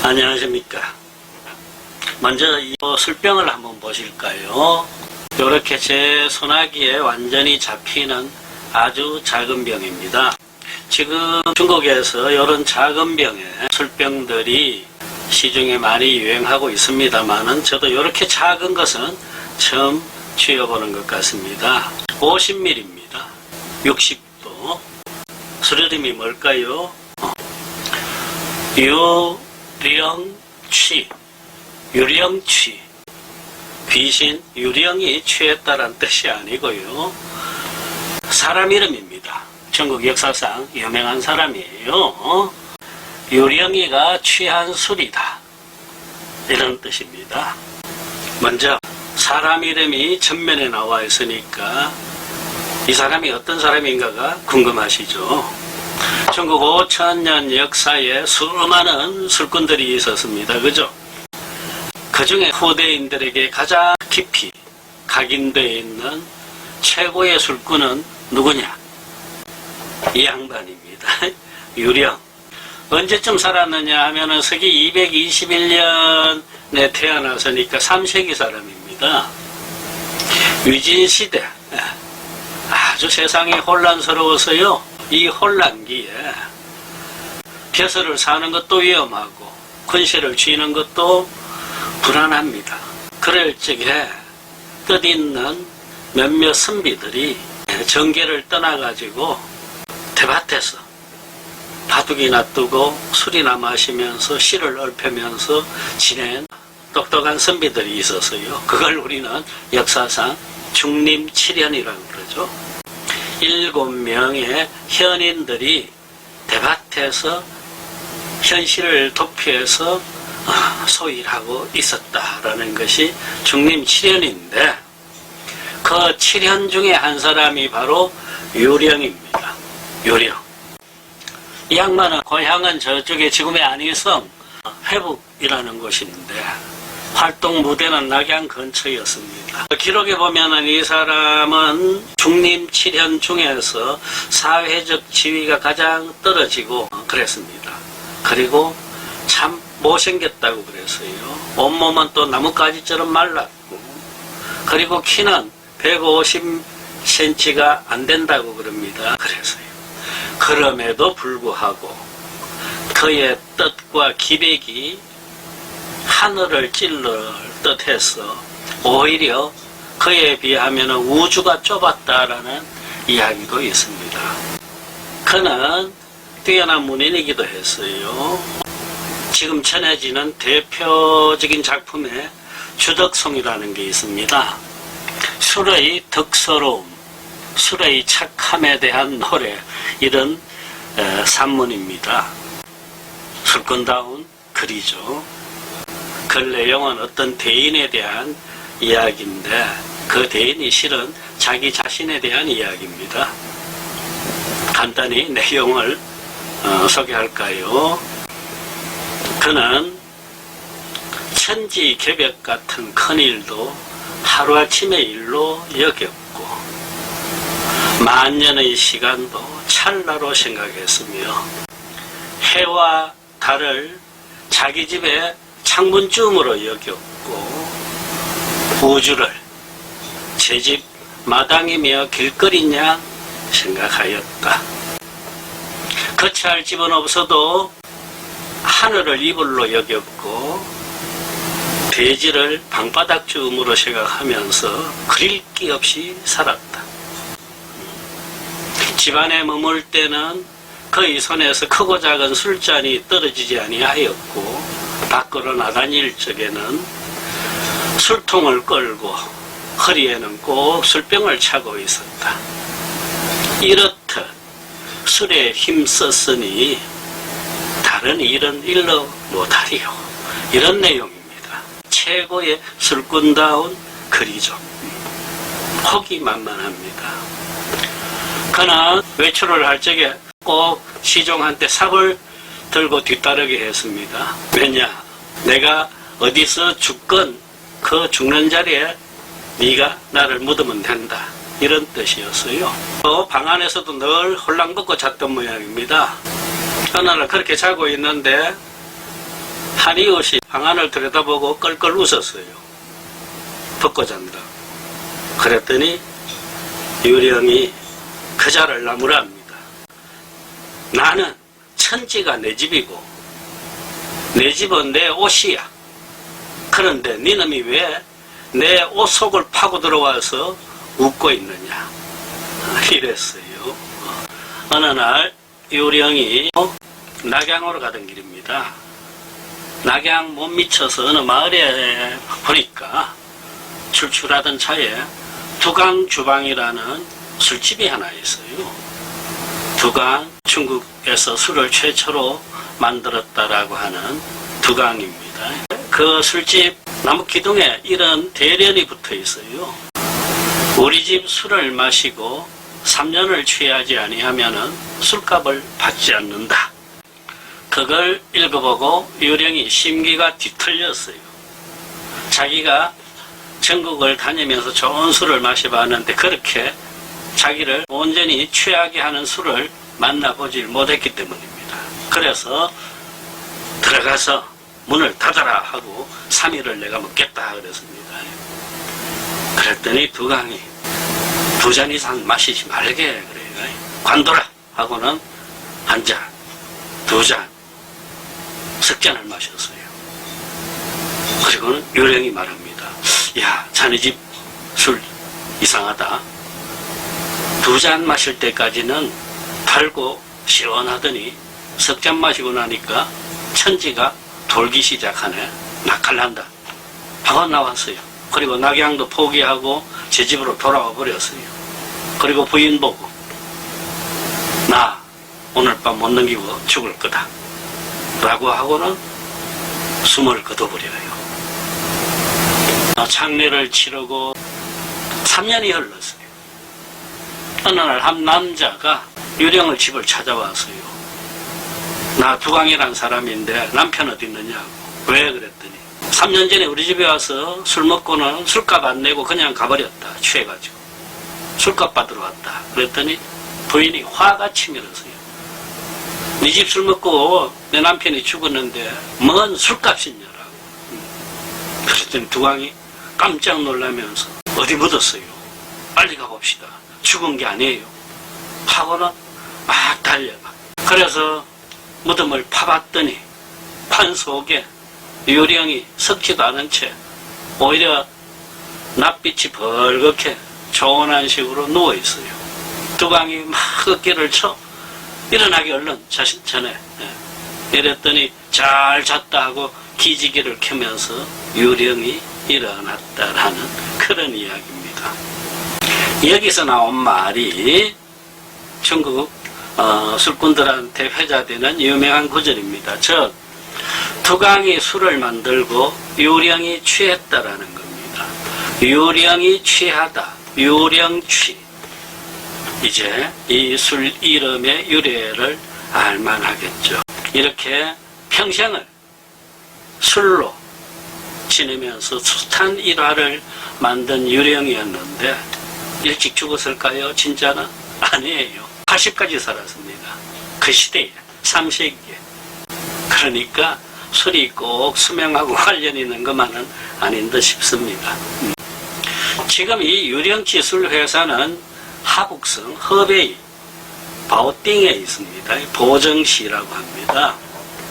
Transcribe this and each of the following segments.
안녕하십니까. 먼저 이 술병을 한번 보실까요? 이렇게 제 손아귀에 완전히 잡히는 아주 작은 병입니다. 지금 중국에서 이런 작은 병의 술병들이 시중에 많이 유행하고 있습니다만은 저도 이렇게 작은 것은 처음 쥐어보는 것 같습니다. 50ml입니다. 60도. 술 이름이 뭘까요? 유령취. 귀신, 유령이 취했다란 뜻이 아니고요. 사람 이름입니다. 중국 역사상 유명한 사람이에요. 유령이가 취한 술이다, 이런 뜻입니다. 먼저 사람 이름이 전면에 나와 있으니까 이 사람이 어떤 사람인가가 궁금하시죠? 중국 5000년 역사에 수많은 술꾼들이 있었습니다. 그죠? 그 중에 후대인들에게 가장 깊이 각인되어 있는 최고의 술꾼은 누구냐? 이 양반입니다. 유령. 언제쯤 살았느냐 하면은 서기 221년에 태어났으니까 3세기 사람입니다. 위진시대. 아주 세상이 혼란스러워서요. 이 혼란기에 벼슬을 사는 것도 위험하고 군시를 쥐는 것도 불안합니다. 그럴 적에 뜻있는 몇몇 선비들이 정계를 떠나가지고 대밭에서 바둑이나 뜨고 술이나 마시면서 시를 읊으면서 지낸 똑똑한 선비들이 있었어요. 그걸 우리는 역사상 중림칠현이라고 그러죠. 7명의 현인들이 대밭에서 현실을 도피해서 소일하고 있었다라는 것이 중림칠현인데, 그 7현 중에 한 사람이 바로 유령입니다. 유령. 이 양반은 고향은 저쪽에 지금의 안희성 회북이라는 곳인데 활동 무대는 낙양 근처였습니다. 기록에 보면은 이 사람은 중림 7현 중에서 사회적 지위가 가장 떨어지고 그랬습니다. 그리고 참 못생겼다고 그랬어요. 온몸은 또 나뭇가지처럼 말랐고, 그리고 키는 150cm가 안 된다고 그럽니다. 그래서요. 그럼에도 불구하고 그의 뜻과 기백이 하늘을 찔러 듯해서 오히려 그에 비하면 우주가 좁았다라는 이야기도 있습니다. 그는 뛰어난 문인이기도 했어요. 지금 전해지는 대표적인 작품에 주덕송이라는 게 있습니다. 술의 덕스러움, 술의 착함에 대한 노래, 이런 산문입니다. 술꾼다운 글이죠. 그 내용은 어떤 대인에 대한 이야기인데 그 대인이 실은 자기 자신에 대한 이야기입니다. 간단히 내용을 소개할까요? 그는 천지개벽 같은 큰일도 하루아침의 일로 여겼고 만년의 시간도 찰나로 생각했으며 해와 달을 자기 집의 창문쯤으로 여겼고 우주를 제 집 마당이며 길거리냐 생각하였다. 거처할 집은 없어도 하늘을 이불로 여겼고 대지를 방바닥쯤으로 생각하면서 그릴 게 없이 살았다. 집안에 머물 때는 그의 손에서 크고 작은 술잔이 떨어지지 아니하였고 밖으로 나다닐 적에는 술통을 끌고 허리에는 꼭 술병을 차고 있었다. 이렇듯 술에 힘썼으니 다른 일은 일로 못하리요. 이런 내용입니다. 최고의 술꾼다운 글이죠. 호기만만합니다. 그는 외출을 할 적에 꼭 시종한테 삽을 들고 뒤따르게 했습니다. 왜냐? 내가 어디서 죽건 그 죽는 자리에 네가 나를 묻으면 된다. 이런 뜻이었어요. 또 방 안에서도 늘 홀랑벗고 잤던 모양입니다. 어느 날 그렇게 자고 있는데 한 이웃이 방 안을 들여다보고 껄껄 웃었어요. 벗고 잔다. 그랬더니 유령이 그자를 나무랍니다. 나는 천지가 내 집이고 내 집은 내 옷이야. 그런데 니놈이 왜 내 옷 속을 파고 들어와서 웃고 있느냐. 이랬어요. 어느 날 유령이 낙양으로 가던 길입니다. 낙양 못 미쳐서 어느 마을에 보니까 출출하던 차에 두강주방이라는 술집이 하나 있어요. 두강, 중국에서 술을 최초로 만들었다라고 하는 두강입니다. 그 술집 나무 기둥에 이런 대련이 붙어 있어요. 우리 집 술을 마시고 3년을 취하지 아니하면은 술값을 받지 않는다. 그걸 읽어보고 유령이 심기가 뒤틀렸어요. 자기가 전국을 다니면서 좋은 술을 마셔봤는데 그렇게 자기를 온전히 취하게 하는 술을 만나보질 못했기 때문입니다. 그래서 들어가서 문을 닫아라 하고 3일을 내가 먹겠다 그랬습니다. 그랬더니 두강이 두 잔 이상 마시지 말게 그래요. 관둬라 하고는 한 잔, 두 잔, 석 잔을 마셨어요. 그리고는 유령이 말합니다. 야, 자네 집 술 이상하다. 두 잔 마실 때까지는 달고 시원하더니 석 잔 마시고 나니까 천지가 돌기 시작하네. 낙할난다. 하고 나왔어요. 그리고 낙양도 포기하고 제 집으로 돌아와 버렸어요. 그리고 부인 보고 나 오늘 밤 못 넘기고 죽을 거다 라고 하고는 숨을 거둬버려요. 장례를 치르고 3년이 흘렀어요. 어느 날 한 남자가 유령을 집을 찾아왔어요. 나 두강이라는 사람인데 남편 어디 있느냐고. 왜 그랬더니 3년 전에 우리 집에 와서 술 먹고는 술값 안 내고 그냥 가버렸다. 취해가지고 술값 받으러 왔다. 그랬더니 부인이 화가 치밀었어요. 네 집 술 먹고 내 남편이 죽었는데 뭔 술값이냐라고. 그랬더니 두강이 깜짝 놀라면서 어디 묻었어요. 빨리 가봅시다. 죽은 게 아니에요. 하고는 막 달려가. 그래서 무덤을 파봤더니 판 속에 유령이 썩지도 않은 채 오히려 낯빛이 벌겋게 조온한 식으로 누워있어요. 두강이 막 어깨를 쳐 일어나기 얼른 자신 전에 이랬더니 잘 잤다 하고 기지개를 켜면서 유령이 일어났다라는 그런 이야기입니다. 여기서 나온 말이 중국 술꾼들한테 회자되는 유명한 구절입니다. 즉 두강이 술을 만들고 유령이 취했다라는 겁니다. 유령이 취하다, 유령취. 이제 이 술 이름의 유래를 알만하겠죠. 이렇게 평생을 술로 지내면서 숱한 일화를 만든 유령이었는데 일찍 죽었을까요? 진짜는 아니에요. 80까지 살았습니다. 그 시대에 3세기에. 그러니까 술이 꼭 수명하고 관련 있는 것만은 아닌 듯 싶습니다. 지금 이 유령치 술회사는 하북성 허베이 바오띵에 있습니다. 보정시라고 합니다.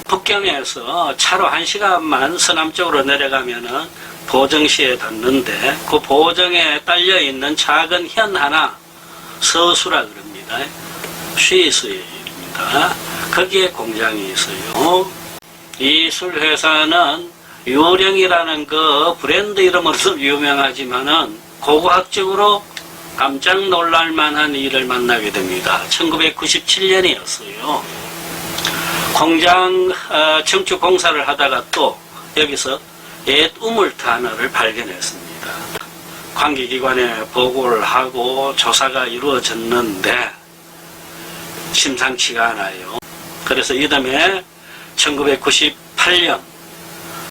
북경에서 차로 1시간만 서남쪽으로 내려가면은 보정시에 닿는데 그 보정에 딸려있는 작은 현 하나 서수라 그럽니다. 스위스입니다. 거기에 공장이 있어요. 이 술회사는 유령이라는 그 브랜드 이름으로도 유명하지만은 고고학적으로 깜짝 놀랄 만한 일을 만나게 됩니다. 1997년이었어요. 공장 청축 공사를 하다가 또 여기서 옛 우물트 하나를 발견했습니다. 관계기관에 보고를 하고 조사가 이루어졌는데 심상치가 않아요. 그래서 이듬해 1998년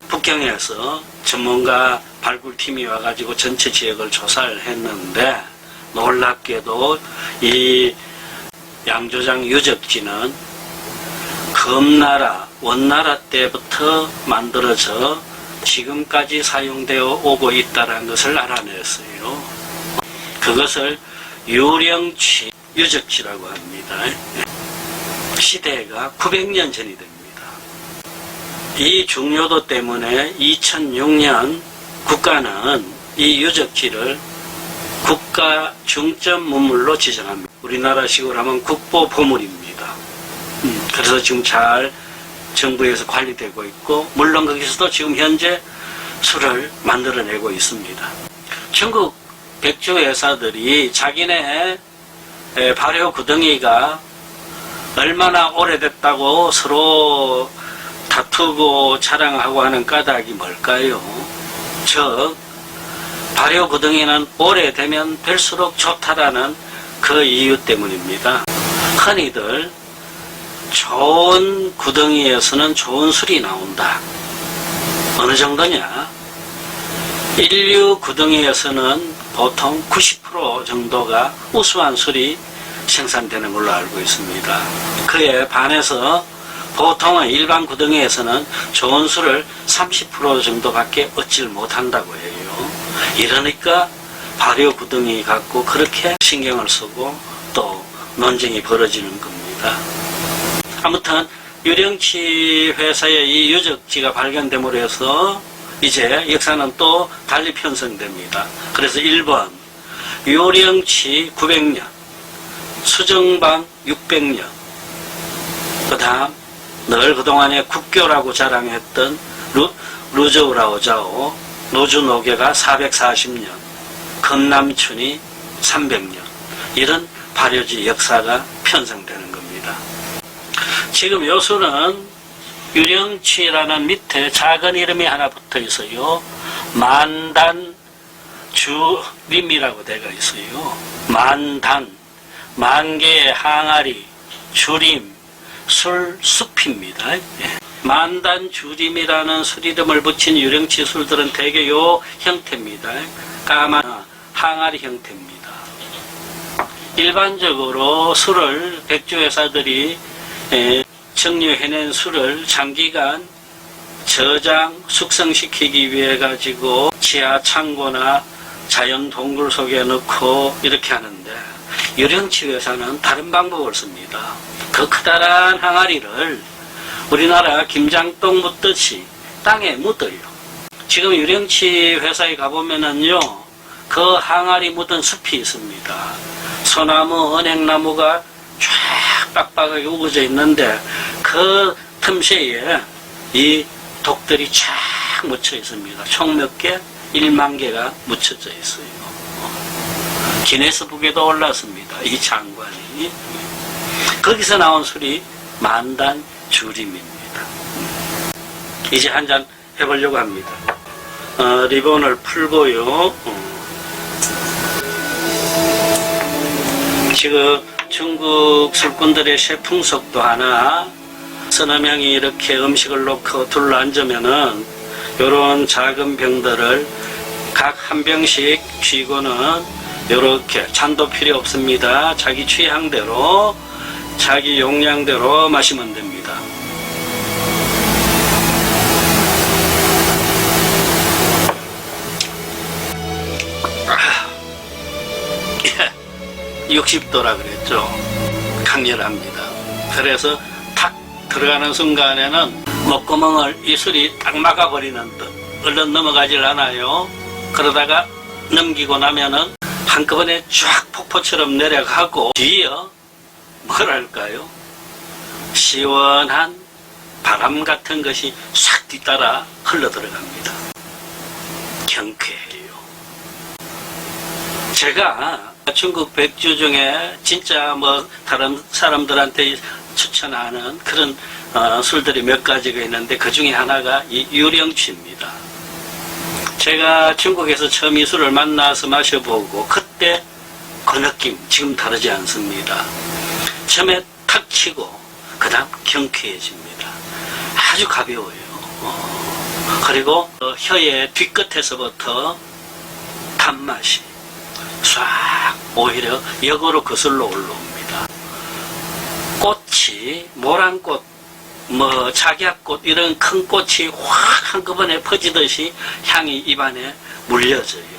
북경에서 전문가 발굴팀이 와가지고 전체 지역을 조사를 했는데 놀랍게도 이 양조장 유적지는 금나라, 원나라 때부터 만들어져 지금까지 사용되어 오고 있다는 것을 알아냈어요. 그것을 유령치 유적지라고 합니다. 시대가 900년 전이 됩니다. 이 중요도 때문에 2006년 국가는 이 유적지를 국가 중점 문물로 지정합니다. 우리나라식으로 하면 국보보물입니다. 그래서 지금 잘 정부에서 관리되고 있고, 물론 거기서도 지금 현재 술을 만들어내고 있습니다. 중국 백주 회사들이 자기네 발효 구덩이가 얼마나 오래됐다고 서로 다투고 자랑하고 하는 까닭이 뭘까요? 즉, 발효 구덩이는 오래되면 될수록 좋다라는 그 이유 때문입니다. 흔히들 좋은 구덩이에서는 좋은 술이 나온다. 어느 정도냐? 인류 구덩이에서는 보통 90% 정도가 우수한 술이 생산되는 걸로 알고 있습니다. 그에 반해서 보통은 일반 구덩이에서는 좋은 술을 30% 정도밖에 얻질 못한다고 해요. 이러니까 발효 구덩이 갖고 그렇게 신경을 쓰고 또 논쟁이 벌어지는 겁니다. 아무튼 유령치 회사의 이 유적지가 발견됨으로 해서 이제 역사는 또 달리 편성됩니다. 그래서 1번 유령치 900년, 수정방 600년, 그 다음 늘 그동안에 국교라고 자랑했던 루저우라오자오 노주노계가 440년, 금남춘이 300년, 이런 발효지 역사가 편성되는 겁니다. 지금 요 술은 유령치라는 밑에 작은 이름이 하나 붙어 있어요. 만단 주림이라고 되어 있어요. 만단, 만개의 항아리, 주림, 술, 숲입니다. 만단 주림이라는 술 이름을 붙인 유령치 술들은 대개 요 형태입니다. 까만 항아리 형태입니다. 일반적으로 술을 백주회사들이 정류해낸 술을 장기간 저장, 숙성시키기 위해 가지고 지하 창고나 자연 동굴 속에 넣고 이렇게 하는데, 유령치 회사는 다른 방법을 씁니다. 그 커다란 항아리를 우리나라 김장똥 묻듯이 땅에 묻어요. 지금 유령치 회사에 가보면은요, 그 항아리 묻은 숲이 있습니다. 소나무, 은행나무가 쫙 빡빡하게 우거져 있는데 그 틈새에 이 독들이 쫙 묻혀 있습니다. 총 몇 개? 1만 개가 묻혀져 있어요. 기네스북에도 올랐습니다. 이 장관이. 거기서 나온 술이 만단 주림입니다. 이제 한잔 해보려고 합니다. 리본을 풀고요. 지금 중국 술꾼들의 셰풍속도 하나, 서너 명이 이렇게 음식을 놓고 둘러앉으면은 요런 작은 병들을 각 한 병씩 쥐고는 요렇게 잔도 필요 없습니다. 자기 취향대로, 자기 용량대로 마시면 됩니다. 예, 60도라 그랬죠. 강렬합니다. 그래서 탁 들어가는 순간에는 목구멍을 이 술이 딱 막아버리는 듯 얼른 넘어가질 않아요. 그러다가 넘기고 나면은 한꺼번에 쫙 폭포처럼 내려가고 뒤에요, 뭐랄까요, 시원한 바람 같은 것이 싹 뒤따라 흘러 들어갑니다. 경쾌해요. 제가 중국 백주 중에 진짜 뭐 다른 사람들한테 추천하는 그런 술들이 몇 가지가 있는데 그 중에 하나가 이 유령치입니다. 제가 중국에서 처음 이 술을 만나서 마셔보고 그때 그 느낌 지금 다르지 않습니다. 처음에 탁 치고 그 다음 경쾌해집니다. 아주 가벼워요. 그리고 혀의 뒤끝에서부터 단맛이 싹 오히려 역으로 거슬러 올라옵니다. 꽃이 모란꽃, 작약꽃 이런 큰 꽃이 확 한꺼번에 퍼지듯이 향이 입안에 물려져요.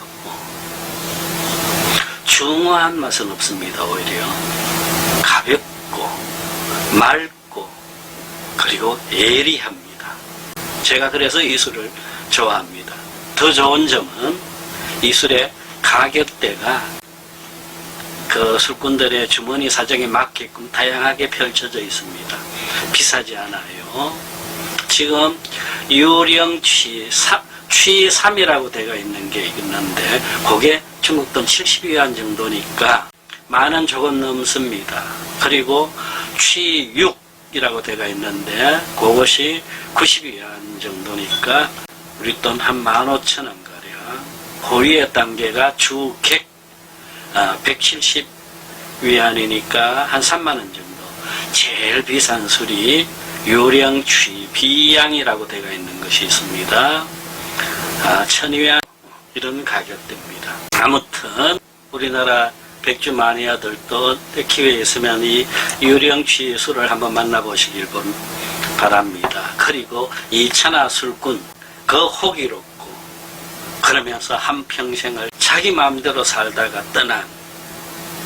중후한 맛은 없습니다. 오히려 가볍고 맑고 그리고 예리합니다. 제가 그래서 이 술을 좋아합니다. 더 좋은 점은 이 술의 가격대가 그 술꾼들의 주머니 사정에 맞게끔 다양하게 펼쳐져 있습니다. 비싸지 않아요. 지금 유령 취 3이라고 되어 있는 게 있는데 그게 중국 돈 70위안 정도니까 만원 조금 넘습니다. 그리고 취 6이라고 되어 있는데 그것이 90위안 정도니까 우리 돈 한 15,000원 가량. 그 위의 단계가 주객 170위안이니까 한 3만원 정도. 제일 비싼 술이 유령취 비양이라고 되어 있는 것이 있습니다. 1000위안 이런 가격대입니다. 아무튼 우리나라 백주 마니아들도 기회 있으면 이 유령취 술을 한번 만나보시길 바랍니다. 그리고 이 천하 술꾼 그 호기롭고 그러면서 한평생을 자기 마음대로 살다가 떠난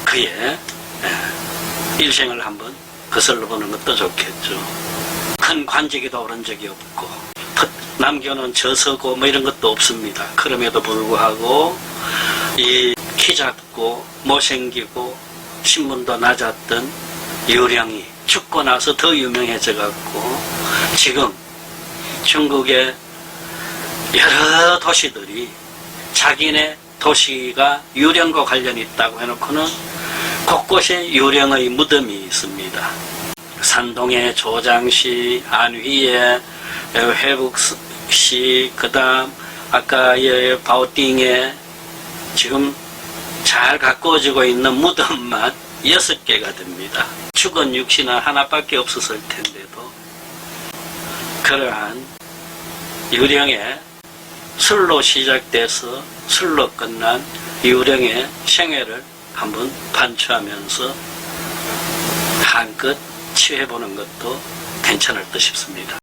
그의 일생을 한번 거슬러 보는 것도 좋겠죠. 큰 관직에도 오른 적이 없고 남겨놓은 저서고 이런 것도 없습니다. 그럼에도 불구하고 이 키 작고 못생기고 신분도 낮았던 유령이 죽고 나서 더 유명해져 갖고 지금 중국의 여러 도시들이 자기네 도시가 유령과 관련이 있다고 해놓고는 곳곳에 유령의 무덤이 있습니다. 산동의 조장시, 안휘의 회북시, 그 다음 아까의 바오띵에 지금 잘 가꾸어지고 있는 무덤만 6개가 됩니다. 죽은 육신은 하나밖에 없었을 텐데도 그러한 유령의 술로 시작돼서 술로 끝난 유령의 생애를 한번 반추하면서 한껏 취해보는 것도 괜찮을 듯 싶습니다.